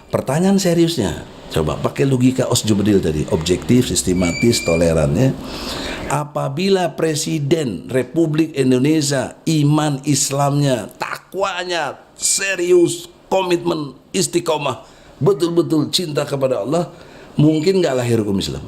pertanyaan seriusnya, coba pakai logika Osjobdil tadi, objektif, sistematis, tolerannya. Apabila Presiden Republik Indonesia iman Islamnya, takwanya serius, komitmen, istiqomah, betul-betul cinta kepada Allah, mungkin nggak lahir hukum Islam?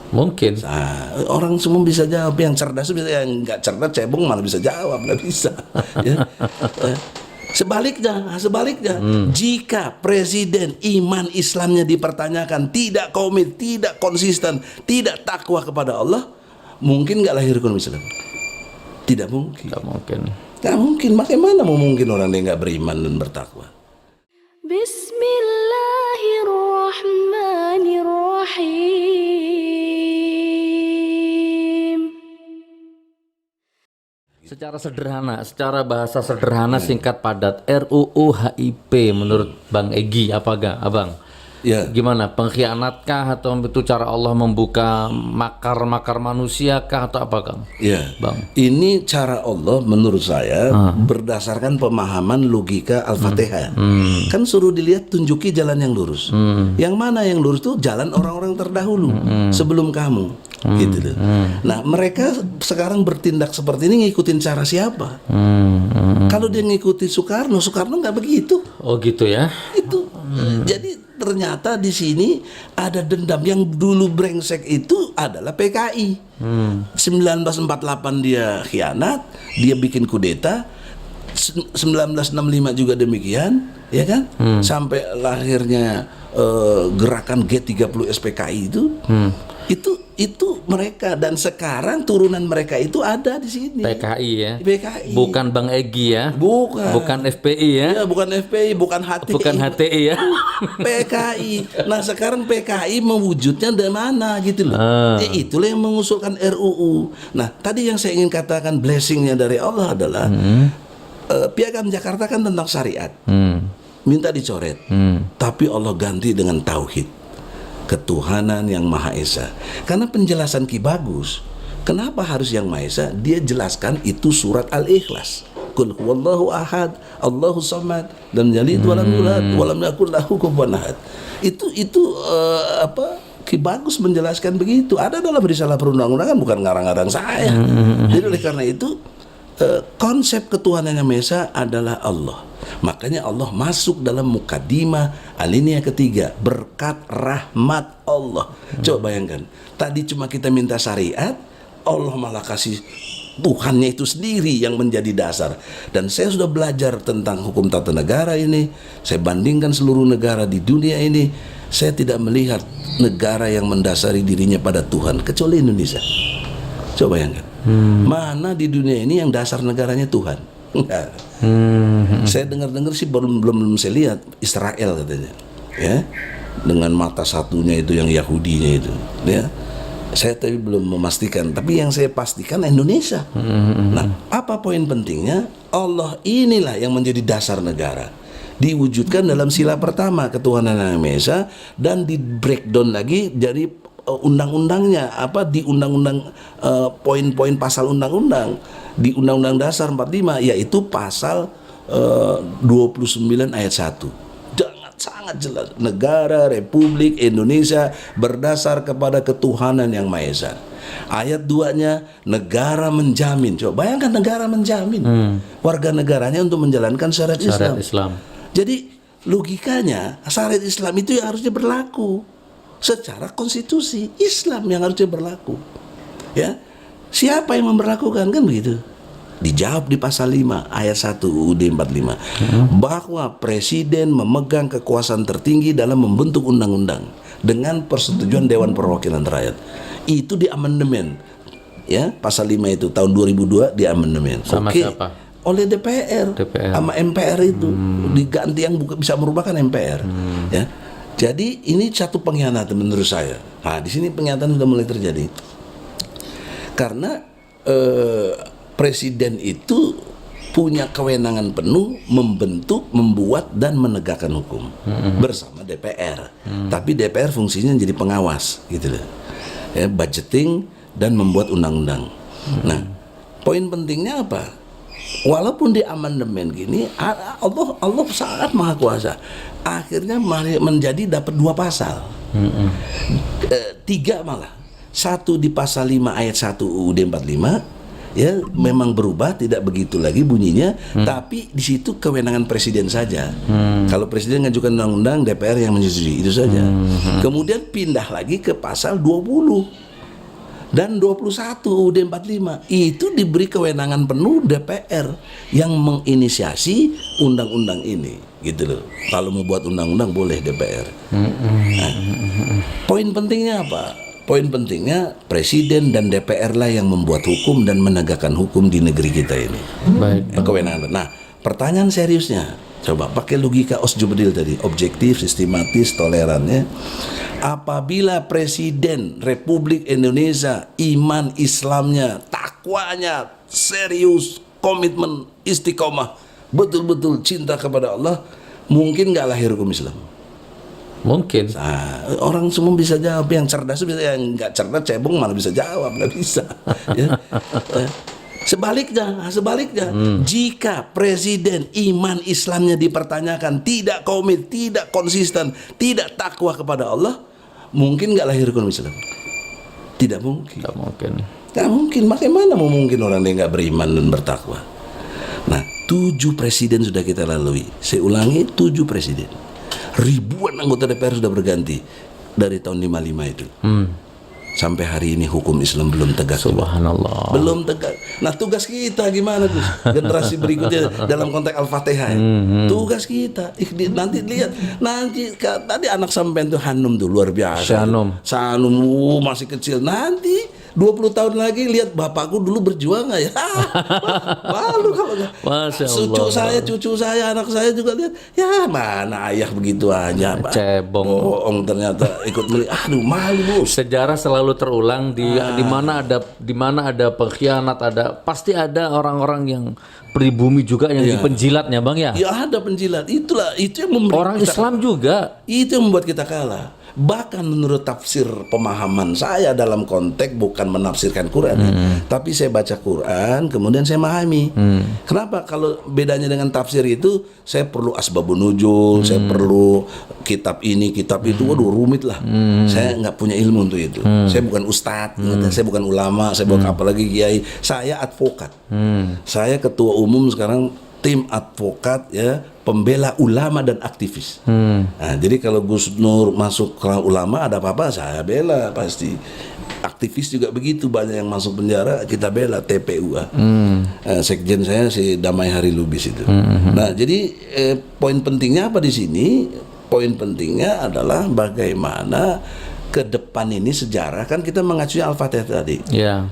Mungkin. Nah, orang semua bisa jawab, yang cerdas bisa, yang nggak cerdas cebong malah bisa jawab, nggak bisa. Ya. Sebaliknya, jika presiden iman Islamnya dipertanyakan, tidak komit, tidak konsisten, tidak takwa kepada Allah, mungkin nggak lahir hukum Islam? Tidak mungkin. Tidak mungkin. Nggak mungkin. Bagaimana mau mungkin orang yang nggak beriman dan bertakwa? Bismillahirrahmanirrahim. Secara sederhana, secara bahasa sederhana, singkat padat, RUU HIP menurut Bang Egy, Abang? Ya. Gimana? Pengkhianatkah atau itu cara Allah membuka makar-makar manusia kah atau apa, Kang? Ya, Bang. ini cara Allah menurut saya berdasarkan pemahaman logika Al-Fatihah. Kan suruh dilihat, tunjuki jalan yang lurus. Yang mana yang lurus itu jalan orang-orang terdahulu sebelum kamu, gitu loh. Nah, mereka sekarang bertindak seperti ini ngikutin cara siapa? Kalau dia ngikuti Soekarno nggak begitu. Oh gitu ya? Itu. Jadi ternyata di sini ada dendam. Yang dulu brengsek itu adalah PKI. 1948 dia khianat, dia bikin kudeta. 1965 juga demikian, ya kan? Sampai lahirnya gerakan G30 SPKI itu mereka, dan sekarang turunan mereka itu ada di sini. PKI ya? PKI. Bukan Bang Egy ya? Bukan FPI ya? Ya, bukan FPI, bukan HTI. Bukan HTI ya? PKI. Nah, sekarang PKI mewujudnya dari mana gitu loh. Ya, itulah yang mengusulkan RUU. Nah, tadi yang saya ingin katakan blessingnya dari Allah adalah Piagam Jakarta kan tentang syariat. Minta dicoret. Tapi Allah ganti dengan tauhid. Ketuhanan yang Maha Esa. Karena penjelasan Ki Bagus, kenapa harus yang Maha Esa? Dia jelaskan itu surat Al-Ikhlas. Qul huwallahu ahad, Allahu samad, lam yalid walam yulad walam yakul lahu kufuwan ahad. Itu Ki Bagus menjelaskan begitu. Ada dalam risalah perundang-undangan, bukan ngarang-ngarang saya. Jadi oleh karena itu konsep ketuhanan yang Maha Esa adalah Allah. Makanya Allah masuk dalam mukadimah alinea ketiga, berkat rahmat Allah. Coba bayangkan, tadi cuma kita minta syariat, Allah malah kasih Tuhannya itu sendiri yang menjadi dasar. Dan saya sudah belajar tentang hukum tata negara ini, saya bandingkan seluruh negara di dunia ini, saya tidak melihat negara yang mendasari dirinya pada Tuhan kecuali Indonesia. Coba bayangkan, mana di dunia ini yang dasar negaranya Tuhan? Saya dengar sih belum saya lihat Israel katanya, ya, dengan mata satunya itu yang Yahudinya itu, ya. Saya tapi belum memastikan, tapi yang saya pastikan Indonesia. Nah, apa poin pentingnya? Allah inilah yang menjadi dasar negara, diwujudkan dalam sila pertama ketuhanan yang Maha Esa, dan di breakdown lagi dari undang-undangnya, di undang-undang poin-poin pasal undang-undang di Undang-Undang Dasar 45, yaitu pasal 29 ayat 1. Sangat jelas, negara Republik Indonesia berdasar kepada ketuhanan yang Maha Esa. Ayat 2-nya, negara menjamin. Coba bayangkan, negara menjamin warga negaranya untuk menjalankan syariat Islam. Jadi logikanya syariat Islam itu yang harusnya berlaku secara konstitusi Islam, yang harusnya berlaku. Ya, siapa yang memberlakukan, kan begitu? Dijawab di pasal 5 ayat 1 UUD 45 bahwa presiden memegang kekuasaan tertinggi dalam membentuk undang-undang dengan persetujuan Dewan Perwakilan Rakyat. Itu di amandemen, ya, pasal 5 itu tahun 2002 di amandemen. Sama siapa? Oleh DPR sama MPR itu diganti yang bisa merupakan MPR, ya. Jadi ini satu pengkhianatan menurut saya. Nah, di sini pengkhianatan sudah mulai terjadi karena presiden itu punya kewenangan penuh membentuk, membuat, dan menegakkan hukum bersama DPR. Tapi DPR fungsinya jadi pengawas, gitu loh. Ya, budgeting dan membuat undang-undang. Nah, poin pentingnya apa? walaupun di amandemen gini, Allah sangat maha kuasa. Akhirnya menjadi dapat 2 pasal, 3 malah. Satu di pasal 5 ayat 1 UUD 45. Ya, memang berubah, tidak begitu lagi bunyinya, tapi di situ kewenangan presiden saja. Kalau presiden mengajukan undang-undang, DPR yang menyetujui, itu saja. Kemudian pindah lagi ke pasal 20 dan 21 UUD 45. Itu diberi kewenangan penuh DPR yang menginisiasi undang-undang ini, gitu loh. Kalau mau buat undang-undang boleh DPR. Nah, poin pentingnya apa? Poin pentingnya presiden dan DPR lah yang membuat hukum dan menegakkan hukum di negeri kita ini. Baik. Kewenangan. Nah, pertanyaan seriusnya, coba pakai logika Osjubedil tadi, objektif, sistematis, tolerannya. Apabila Presiden Republik Indonesia iman Islamnya, takwanya serius, komitmen, istiqomah, betul-betul cinta kepada Allah, mungkin nggak lahir hukum Islam? Mungkin. Nah, orang semua bisa jawab, yang cerdas bisa, yang nggak cerdas cebong malah bisa jawab, nggak bisa. Ya. Sebaliknya, jika presiden iman Islamnya dipertanyakan, tidak komit, tidak konsisten, tidak takwa kepada Allah, mungkin nggak lahir hukum Islam? Tidak mungkin. Nggak mungkin. Nggak mungkin. Bagaimana mau mungkin orang yang nggak beriman dan bertakwa? Nah, 7 presiden sudah kita lalui. Saya ulangi, 7 presiden. Ribuan anggota DPR sudah berganti dari tahun 55 itu. Sampai hari ini hukum Islam belum tegak. Subhanallah. Belum tegak. Nah, tugas kita gimana tuh? Generasi berikutnya dalam konteks Al-Fatihah. Tugas kita. Nanti lihat, nanti tadi anak sampean tuh Hanum tuh luar biasa. Sanum masih kecil. Nanti 20 tahun lagi lihat bapakku dulu berjuang nggak ya? Malu kalau nggak. Masya Allah. Cucu saya, anak saya juga lihat. Ya mana ayah begitu aja, Pak. Cebong. Bohong ternyata ikut aduh malu bos. Sejarah selalu terulang di mana ada pengkhianat, pasti ada orang-orang yang pribumi juga yang dipenjilatnya, Bang ya. Ya ada penjilat. Itu yang memberi orang kita, Islam juga. itu yang membuat kita kalah. Bahkan menurut tafsir pemahaman saya dalam konteks bukan menafsirkan Quran, tapi saya baca Quran kemudian saya memahami. Kenapa? Kalau bedanya dengan tafsir itu, saya perlu asbabun nuzul, saya perlu kitab ini, kitab itu, waduh rumit lah. Saya nggak punya ilmu untuk itu. Saya bukan ustadz, saya bukan ulama, saya bukan apalagi kiai. Saya advokat. Saya ketua umum sekarang tim advokat, ya, pembela ulama dan aktivis. Nah, jadi kalau Gus Nur masuk ke ulama, ada apa-apa saya bela pasti. Aktivis juga begitu, banyak yang masuk penjara kita bela, TPU. Sekjen saya si Damai Hari Lubis itu. Nah, jadi poin pentingnya apa di sini? Poin pentingnya adalah bagaimana ke depan ini sejarah, kan kita mengacu Al-Fatihah tadi. Ya.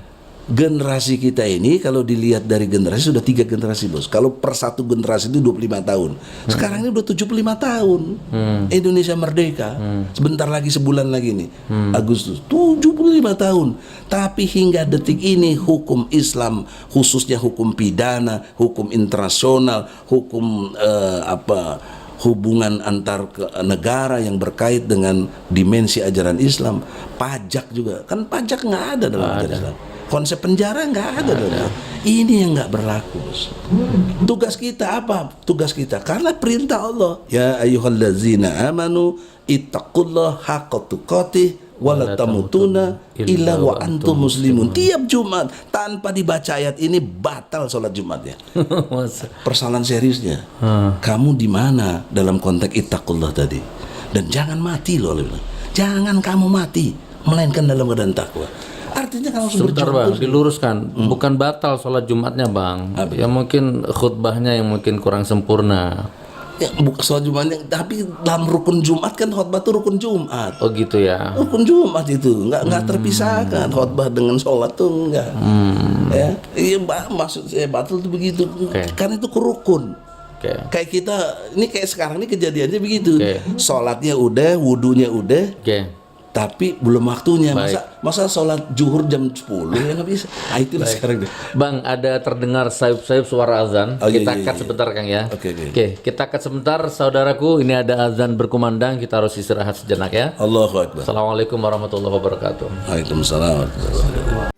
Generasi kita ini kalau dilihat dari generasi sudah 3 generasi bos. Kalau per satu generasi itu 25 tahun. Sekarang ini udah 75 tahun. Indonesia merdeka. Sebentar lagi, sebulan lagi nih, Agustus. 75 tahun. Tapi hingga detik ini hukum Islam, khususnya hukum pidana, hukum internasional, hukum hubungan antar negara yang berkait dengan dimensi ajaran Islam, pajak juga. Kan pajak nggak ada dalam ajaran Islam. Konsep penjara nggak ada dong. Ini yang nggak berlaku. Tugas kita apa? Tugas kita karena perintah Allah. Ya ayyuhallazina amanu ittaqullaha haqqa tuqatih wala tamutunna illa wa antum muslimun. Tiap Jumat tanpa dibaca ayat ini batal sholat Jumatnya. Persoalan seriusnya. Kamu di mana dalam konteks ittaqullah tadi? Dan jangan mati loh. Jangan kamu mati melainkan dalam keadaan takwa. Artinya kalau sebentar Bang, diluruskan, bukan batal sholat Jumatnya Bang. Ya mungkin khutbahnya yang mungkin kurang sempurna. Ya bukan sholat Jumatnya, tapi dalam rukun Jumat kan khutbah itu rukun Jumat. Oh gitu ya. Rukun Jumat itu nggak terpisahkan, khutbah dengan sholat tuh enggak. Ya, iya maksud saya batal itu begitu. Kan itu rukun. Kayak kita ini kayak sekarang ini kejadiannya begitu. Sholatnya udah, wudunya udah. Tapi belum waktunya. Masa sholat zuhur jam 10 ya nggak bisa. Nah itulah sekarang deh. Bang, ada terdengar sayup-sayup suara azan. Kita cut sebentar Kang ya. Oke, kita cut sebentar saudaraku. Ini ada azan berkumandang. Kita harus istirahat sejenak ya. Allahu Akbar. Assalamualaikum warahmatullahi wabarakatuh. Waalaikumsalam warahmatullahi wabarakatuh.